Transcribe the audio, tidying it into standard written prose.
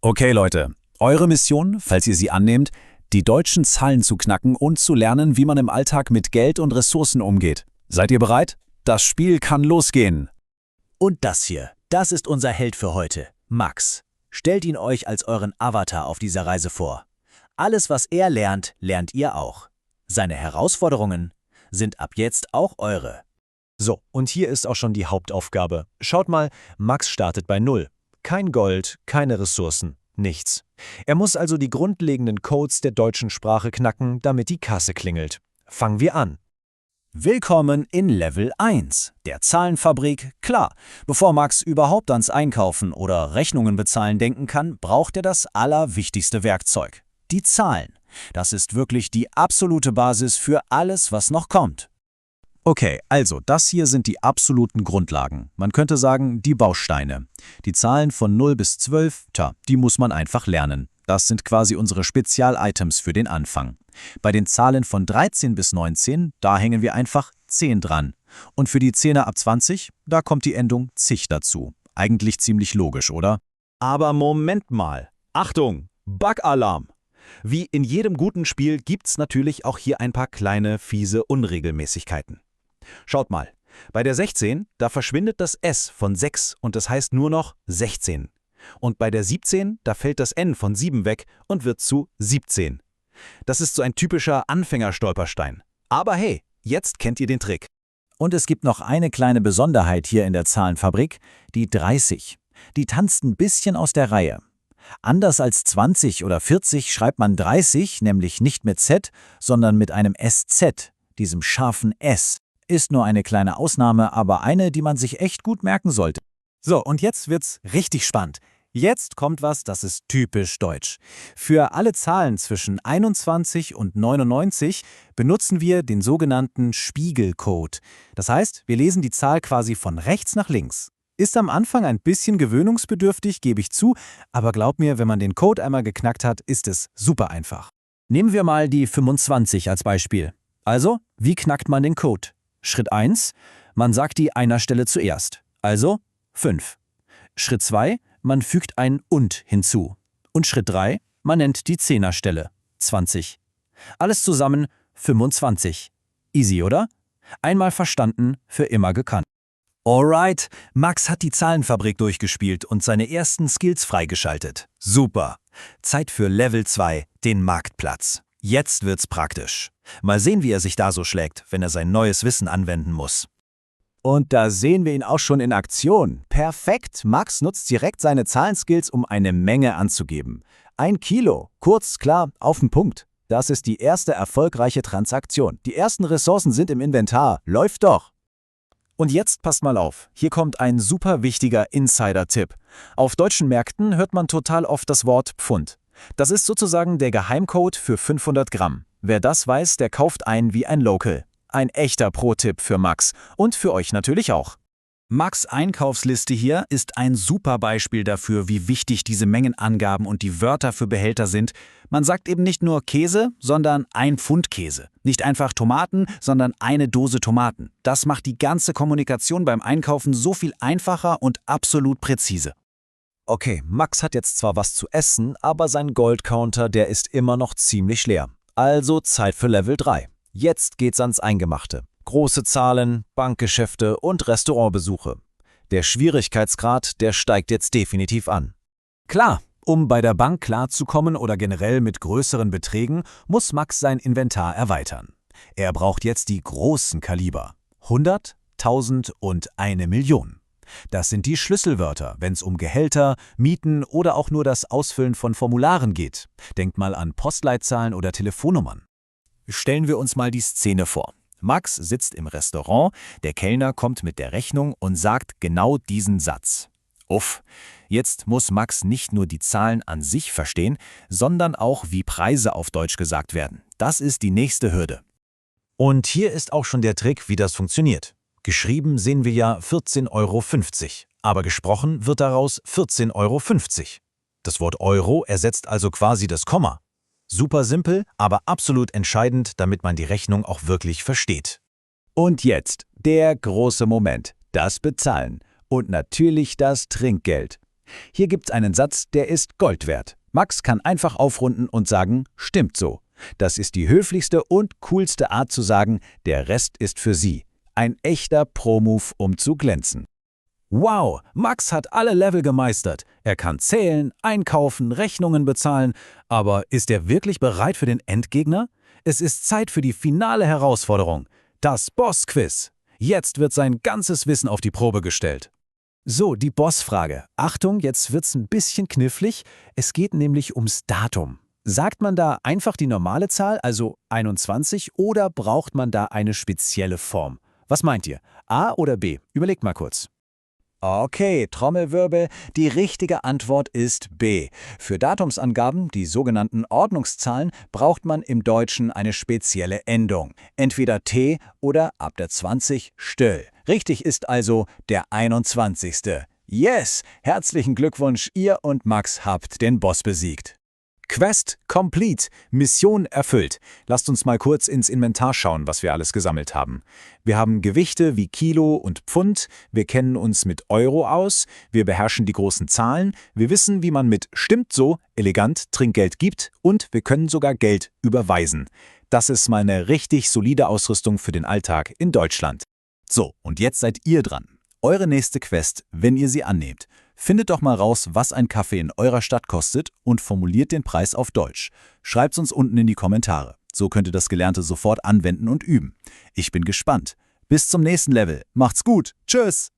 Okay Leute, eure Mission, falls ihr sie annehmt, die deutschen Zahlen zu knacken und zu lernen, wie man im Alltag mit Geld und Ressourcen umgeht. Seid ihr bereit? Das Spiel kann losgehen. Und das hier, das ist unser Held für heute, Max. Stellt ihn euch als euren Avatar auf dieser Reise vor. Alles, was er lernt, lernt ihr auch. Seine Herausforderungen sind ab jetzt auch eure. So, und hier ist auch schon die Hauptaufgabe. Schaut mal, Max startet bei 0. Kein Gold, keine Ressourcen, nichts. Er muss also die grundlegenden Codes der deutschen Sprache knacken, damit die Kasse klingelt. Fangen wir an. Willkommen in Level 1, der Zahlenfabrik. Klar, bevor Max überhaupt ans Einkaufen oder Rechnungen bezahlen denken kann, braucht er das allerwichtigste Werkzeug. Die Zahlen. Das ist wirklich die absolute Basis für alles, was noch kommt. Okay, also das hier sind die absoluten Grundlagen. Man könnte sagen, die Bausteine. Die Zahlen von 0 bis 12, die muss man einfach lernen. Das sind quasi unsere Spezial-Items für den Anfang. Bei den Zahlen von 13 bis 19, da hängen wir einfach 10 dran. Und für die Zehner ab 20, da kommt die Endung zig dazu. Eigentlich ziemlich logisch, oder? Aber Moment mal. Achtung, Bug-Alarm. Wie in jedem guten Spiel gibt's natürlich auch hier ein paar kleine, fiese Unregelmäßigkeiten. Schaut mal, bei der 16, da verschwindet das S von 6 und das heißt nur noch 16. Und bei der 17, da fällt das N von 7 weg und wird zu 17. Das ist so ein typischer Anfängerstolperstein. Aber hey, jetzt kennt ihr den Trick. Und es gibt noch eine kleine Besonderheit hier in der Zahlenfabrik, die 30. Die tanzt ein bisschen aus der Reihe. Anders als 20 oder 40 schreibt man 30, nämlich nicht mit Z, sondern mit einem SZ, diesem scharfen S. Ist nur eine kleine Ausnahme, aber eine, die man sich echt gut merken sollte. So, und jetzt wird's richtig spannend. Jetzt kommt was, das ist typisch deutsch. Für alle Zahlen zwischen 21 und 99 benutzen wir den sogenannten Spiegelcode. Das heißt, wir lesen die Zahl quasi von rechts nach links. Ist am Anfang ein bisschen gewöhnungsbedürftig, gebe ich zu, aber glaub mir, wenn man den Code einmal geknackt hat, ist es super einfach. Nehmen wir mal die 25 als Beispiel. Also, wie knackt man den Code? Schritt 1, man sagt die Einerstelle zuerst, also 5. Schritt 2, man fügt ein und hinzu. Und Schritt 3, man nennt die Zehnerstelle, 20. Alles zusammen 25. Easy, oder? Einmal verstanden, für immer gekannt. Alright, Max hat die Zahlenfabrik durchgespielt und seine ersten Skills freigeschaltet. Super. Zeit für Level 2, den Marktplatz. Jetzt wird's praktisch. Mal sehen, wie er sich da so schlägt, wenn er sein neues Wissen anwenden muss. Und da sehen wir ihn auch schon in Aktion. Perfekt, Max nutzt direkt seine Zahlenskills, um eine Menge anzugeben. 1 Kilo, kurz, klar, auf den Punkt. Das ist die erste erfolgreiche Transaktion. Die ersten Ressourcen sind im Inventar. Läuft doch. Und jetzt passt mal auf, hier kommt ein super wichtiger Insider-Tipp. Auf deutschen Märkten hört man total oft das Wort Pfund. Das ist sozusagen der Geheimcode für 500 Gramm. Wer das weiß, der kauft ein wie ein Local. Ein echter Pro-Tipp für Max und für euch natürlich auch. Max' Einkaufsliste hier ist ein super Beispiel dafür, wie wichtig diese Mengenangaben und die Wörter für Behälter sind. Man sagt eben nicht nur Käse, sondern 1 Pfund Käse. Nicht einfach Tomaten, sondern eine Dose Tomaten. Das macht die ganze Kommunikation beim Einkaufen so viel einfacher und absolut präzise. Okay, Max hat jetzt zwar was zu essen, aber sein Goldcounter, der ist immer noch ziemlich leer. Also Zeit für Level 3. Jetzt geht's ans Eingemachte. Große Zahlen, Bankgeschäfte und Restaurantbesuche. Der Schwierigkeitsgrad, der steigt jetzt definitiv an. Klar, um bei der Bank klarzukommen oder generell mit größeren Beträgen, muss Max sein Inventar erweitern. Er braucht jetzt die großen Kaliber. 100, 1000 und 1 Million. Das sind die Schlüsselwörter, wenn es um Gehälter, Mieten oder auch nur das Ausfüllen von Formularen geht. Denkt mal an Postleitzahlen oder Telefonnummern. Stellen wir uns mal die Szene vor. Max sitzt im Restaurant, der Kellner kommt mit der Rechnung und sagt genau diesen Satz. Uff, jetzt muss Max nicht nur die Zahlen an sich verstehen, sondern auch, wie Preise auf Deutsch gesagt werden. Das ist die nächste Hürde. Und hier ist auch schon der Trick, wie das funktioniert. Geschrieben sehen wir ja 14,50 €, aber gesprochen wird daraus 14,50 €. Das Wort Euro ersetzt also quasi das Komma. Super simpel, aber absolut entscheidend, damit man die Rechnung auch wirklich versteht. Und jetzt der große Moment, das Bezahlen und natürlich das Trinkgeld. Hier gibt's einen Satz, der ist Gold wert. Max kann einfach aufrunden und sagen, stimmt so. Das ist die höflichste und coolste Art zu sagen, der Rest ist für Sie. Ein echter Pro-Move, um zu glänzen. Wow, Max hat alle Level gemeistert. Er kann zählen, einkaufen, Rechnungen bezahlen. Aber ist er wirklich bereit für den Endgegner? Es ist Zeit für die finale Herausforderung. Das Boss-Quiz. Jetzt wird sein ganzes Wissen auf die Probe gestellt. So, die Bossfrage. Achtung, jetzt wird's ein bisschen knifflig. Es geht nämlich ums Datum. Sagt man da einfach die normale Zahl, also 21, oder braucht man da eine spezielle Form? Was meint ihr? A oder B? Überlegt mal kurz. Okay, Trommelwirbel, die richtige Antwort ist B. Für Datumsangaben, die sogenannten Ordnungszahlen, braucht man im Deutschen eine spezielle Endung. Entweder T oder ab der 20 still. Richtig ist also der 21. Yes! Herzlichen Glückwunsch, ihr und Max habt den Boss besiegt. Quest complete. Mission erfüllt. Lasst uns mal kurz ins Inventar schauen, was wir alles gesammelt haben. Wir haben Gewichte wie Kilo und Pfund, wir kennen uns mit Euro aus, wir beherrschen die großen Zahlen, wir wissen, wie man mit Stimmt so elegant Trinkgeld gibt und wir können sogar Geld überweisen. Das ist mal eine richtig solide Ausrüstung für den Alltag in Deutschland. So, und jetzt seid ihr dran. Eure nächste Quest, wenn ihr sie annehmt. Findet doch mal raus, was ein Kaffee in eurer Stadt kostet und formuliert den Preis auf Deutsch. Schreibt's uns unten in die Kommentare. So könnt ihr das Gelernte sofort anwenden und üben. Ich bin gespannt. Bis zum nächsten Level. Macht's gut. Tschüss.